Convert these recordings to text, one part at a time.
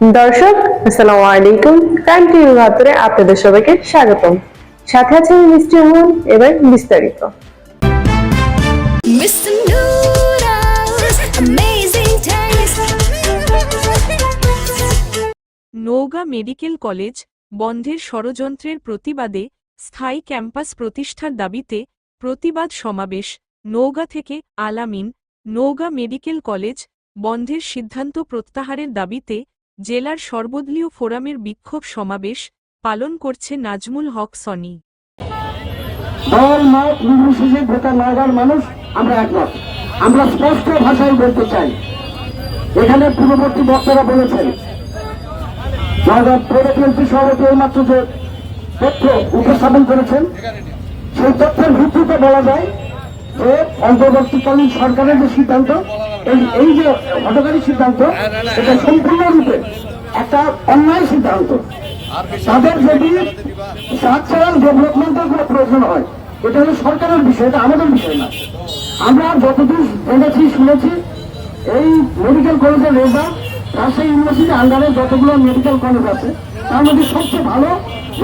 দর্শক আসসালামু আলাইকুম। ক্রাইম টিভি ভাতরে আপনাদের সবাইকে স্বাগতম। সাথে আছেন মিষ্টি মোহন। এবার বিস্তারিত। নওগাঁ মেডিকেল কলেজ বন্ধের ষড়যন্ত্রের প্রতিবাদে স্থায়ী ক্যাম্পাস প্রতিষ্ঠার দাবিতে প্রতিবাদ সমাবেশ। নওগাঁ থেকে আলামিন। নওগাঁ মেডিকেল কলেজ বন্ধের সিদ্ধান্ত প্রত্যাহারের দাবিতে জেলার সর্বদলীয় ফোরামের বিক্ষোভ সমাবেশ পালন করছে নাজমুল হক সনি। দল মত নির্বিশেষে গোটা নওগাঁর মানুষ আমরা একমত। আমরা স্পষ্ট ভাষায় বলতে চাই, এখানে পূর্ববর্তী বক্তারা বলেছেন, নওগাঁ পৌর বিএনপি সভাপতি এইমাত্র যে তথ্য উপস্থাপন করেছেন, সেই তথ্যের ভিত্তিতে বলা যায় যে অন্তর্বর্তীকালীন সরকারের যে সিদ্ধান্ত, এই যে হঠকারী সিদ্ধান্ত, এটা সম্পূর্ণরূপে একটা অন্যায় সিদ্ধান্ত। তাদের যদি স্ট্রাকচারাল ডেভেলপমেন্টের কোনো প্রয়োজন হয়, এটা হলো সরকারের বিষয়, এটা আমাদের বিষয় না। আমরা যতদূর জেনেছি শুনেছি, এই মেডিকেল কলেজের রেজাল্ট রাজশাহী ইউনিভার্সিটি আন্ডারে যতগুলো মেডিকেল কলেজ আছে তার মধ্যে সবচেয়ে ভালো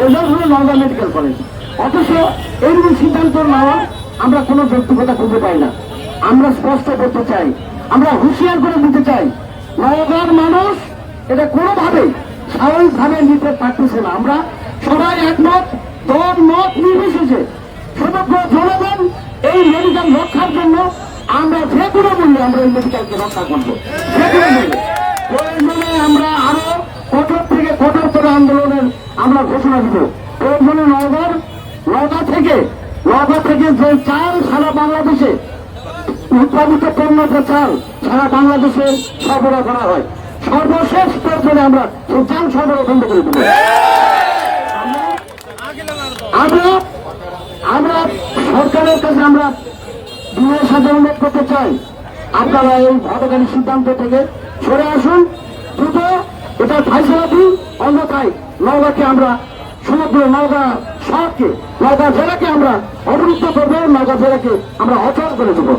রেজাল্ট হলো নওগাঁ মেডিকেল কলেজ। অথচ এইরকম সিদ্ধান্ত নেওয়া আমরা কোনো যৌক্তিকতা খুঁজে পাই না। আমরা স্পষ্ট করতে চাই, আমরা হুঁশিয়ার করে দিতে চাই, নওগাঁর মানুষ এটা কোনোভাবেই স্বাভাবিকভাবে নিতে পারতেছে না। আমরা সবাই একমত, দল মত নির্বিশেষে সমগ্র জনগণ এই মেডিকেল রক্ষার জন্য আমরা যে কোনো মূল্যে আমরা এই মেডিকেলকে রক্ষা করবো। যে কোনো মূল্যে প্রয়োজনে আমরা আরো কঠোর থেকে কঠোরতর আন্দোলনের আমরা ঘোষণা দিব। প্রয়োজনে নওগাঁ থেকে যে চাল সারা বাংলাদেশে উৎপাদিত পণ্য, চাল সারা বাংলাদেশে সরবরাহ করা হয়, সর্বশেষ প্রয়োজনে আমরা সেই চাল সরবরাহ বন্ধ করে দেব। আমরা সরকারের কাছে আমরা বিনয়ের সাথে অনুরোধ করতে চাই, আপনারা এই হঠকারী সিদ্ধান্ত থেকে সরে আসুন, দ্রুত এটা ফাইসলা দিন। অন্যথায় নওগাঁকে আমরা, সমগ্র নওগাঁ শহরকে, নওগাঁ জেলাকে আমরা অবরুদ্ধ করবো, নওগাঁ জেলাকে আমরা অচল করে দেবো।